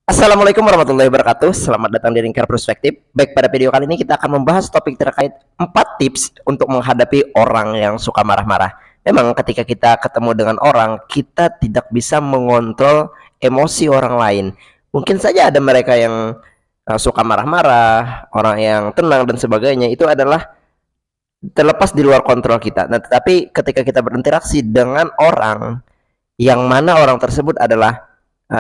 Assalamualaikum warahmatullahi wabarakatuh. Selamat datang di Lingkar Perspektif. Baik, pada video kali ini kita akan membahas topik terkait 4 tips untuk menghadapi orang yang suka marah-marah. Memang ketika kita ketemu dengan orang, kita tidak bisa mengontrol emosi orang lain. Mungkin saja ada mereka yang suka marah-marah, orang yang tenang dan sebagainya. Itu adalah terlepas di luar kontrol kita. Nah, tetapi ketika kita berinteraksi dengan orang yang mana orang tersebut adalah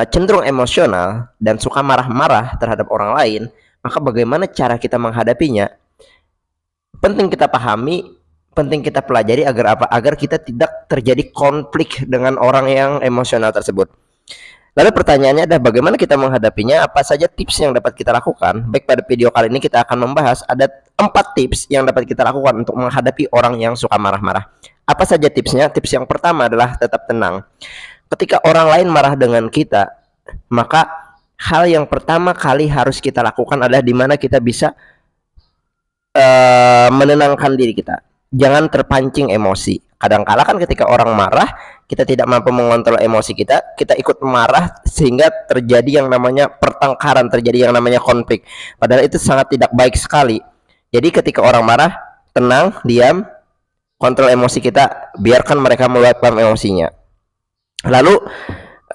cenderung emosional dan suka marah-marah terhadap orang lain, maka bagaimana cara kita menghadapinya penting kita pahami, penting kita pelajari agar apa? Agar kita tidak terjadi konflik dengan orang yang emosional tersebut. Lalu pertanyaannya adalah bagaimana kita menghadapinya? Apa saja tips yang dapat kita lakukan? Baik, pada video kali ini kita akan membahas ada 4 tips yang dapat kita lakukan untuk menghadapi orang yang suka marah-marah. Apa saja tipsnya? Tips yang pertama adalah tetap tenang. Ketika orang lain marah dengan kita, maka hal yang pertama kali harus kita lakukan adalah di mana kita bisa menenangkan diri kita. Jangan terpancing emosi. Kadang-kala kan ketika orang marah, kita tidak mampu mengontrol emosi kita, kita ikut marah sehingga terjadi yang namanya pertengkaran, terjadi yang namanya konflik. Padahal itu sangat tidak baik sekali. Jadi ketika orang marah, tenang, diam, kontrol emosi kita, biarkan mereka meluapkan emosinya. Lalu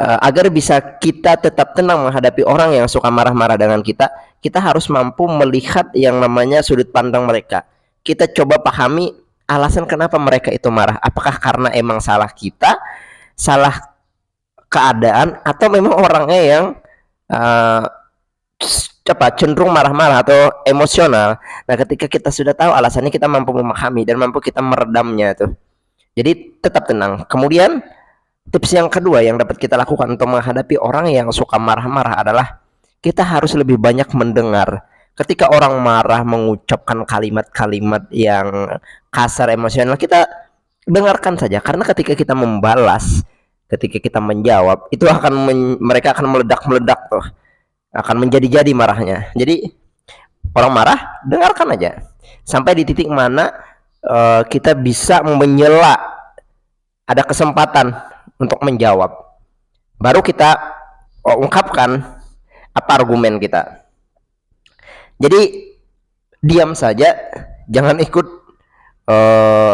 agar bisa kita tetap tenang menghadapi orang yang suka marah-marah dengan kita, kita harus mampu melihat yang namanya sudut pandang mereka. Kita coba pahami alasan kenapa mereka itu marah. Apakah karena emang salah kita, salah keadaan, atau memang orangnya yang uh, cenderung marah-marah atau emosional. Nah, ketika kita sudah tahu alasannya, kita mampu memahami dan mampu kita meredamnya tuh. Jadi tetap tenang. Kemudian tips yang kedua yang dapat kita lakukan untuk menghadapi orang yang suka marah-marah adalah kita harus lebih banyak mendengar. Ketika orang marah mengucapkan kalimat-kalimat yang kasar emosional, kita dengarkan saja, karena ketika kita membalas, ketika kita menjawab, itu akan mereka akan meledak-meledak tuh, akan menjadi-jadi marahnya. Jadi orang marah, dengarkan aja sampai di titik mana kita bisa menyela, ada kesempatan untuk menjawab, baru kita ungkapkan apa argumen kita. Jadi diam saja, jangan ikut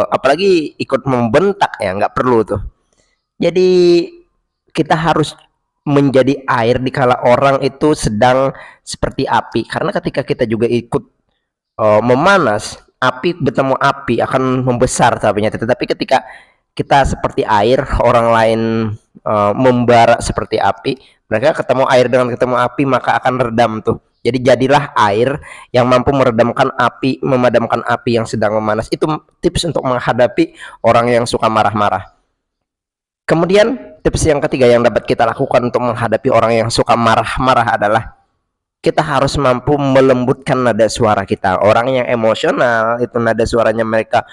apalagi ikut membentak, ya nggak perlu tuh. Jadi kita harus menjadi air di kala orang itu sedang seperti api, karena ketika kita juga ikut memanas, api bertemu api akan membesar tapinya. Tetapi ketika kita seperti air, orang lain membara seperti api, mereka ketemu air dengan ketemu api maka akan redam tuh. Jadi jadilah air yang mampu meredamkan api, memadamkan api yang sedang memanas. Itu tips untuk menghadapi orang yang suka marah-marah. Kemudian tips yang ketiga yang dapat kita lakukan untuk menghadapi orang yang suka marah-marah adalah kita harus mampu melembutkan nada suara kita. Orang yang emosional itu nada suaranya mereka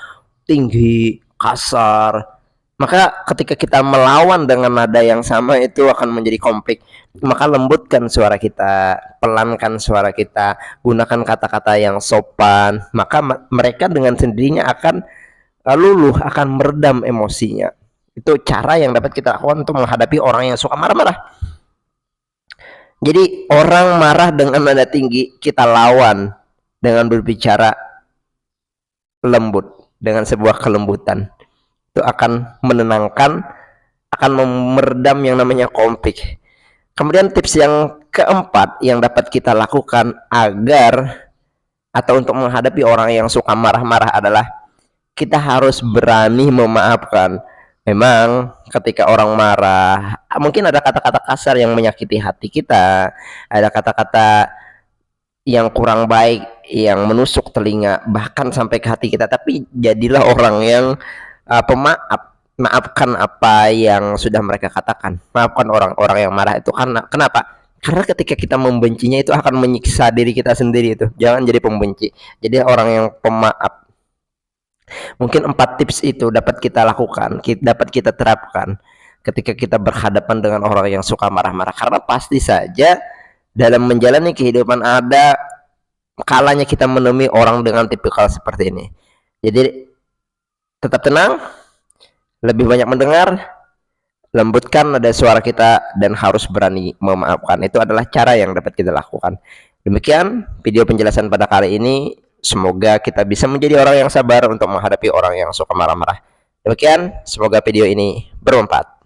tinggi, kasar. Maka ketika kita melawan dengan nada yang sama, itu akan menjadi konflik. Maka lembutkan suara kita, pelankan suara kita, gunakan kata-kata yang sopan. Maka mereka dengan sendirinya akan luluh, akan meredam emosinya. Itu cara yang dapat kita lakukan untuk menghadapi orang yang suka marah-marah. Jadi orang marah dengan nada tinggi, kita lawan dengan berbicara lembut, dengan sebuah kelembutan. Itu akan menenangkan, akan meredam yang namanya konflik. Kemudian tips yang keempat yang dapat kita lakukan agar atau untuk menghadapi orang yang suka marah-marah adalah kita harus berani memaafkan. Memang ketika orang marah, mungkin ada kata-kata kasar yang menyakiti hati kita, ada kata-kata yang kurang baik yang menusuk telinga bahkan sampai ke hati kita, tapi jadilah orang yang pemaaf. Maafkan apa yang sudah mereka katakan, maafkan orang-orang yang marah itu. Karena kenapa? Karena ketika kita membencinya, itu akan menyiksa diri kita sendiri. Itu jangan jadi pembenci, jadi orang yang pemaaf. Mungkin 4 tips itu dapat kita lakukan, dapat kita terapkan ketika kita berhadapan dengan orang yang suka marah-marah. Karena pasti saja dalam menjalani kehidupan ada kalanya kita menemui orang dengan tipikal seperti ini. Jadi tetap tenang, lebih banyak mendengar, lembutkan nada suara kita dan harus berani memaafkan. Itu adalah cara yang dapat kita lakukan. Demikian video penjelasan pada kali ini. Semoga kita bisa menjadi orang yang sabar untuk menghadapi orang yang suka marah-marah. Demikian, semoga video ini bermanfaat.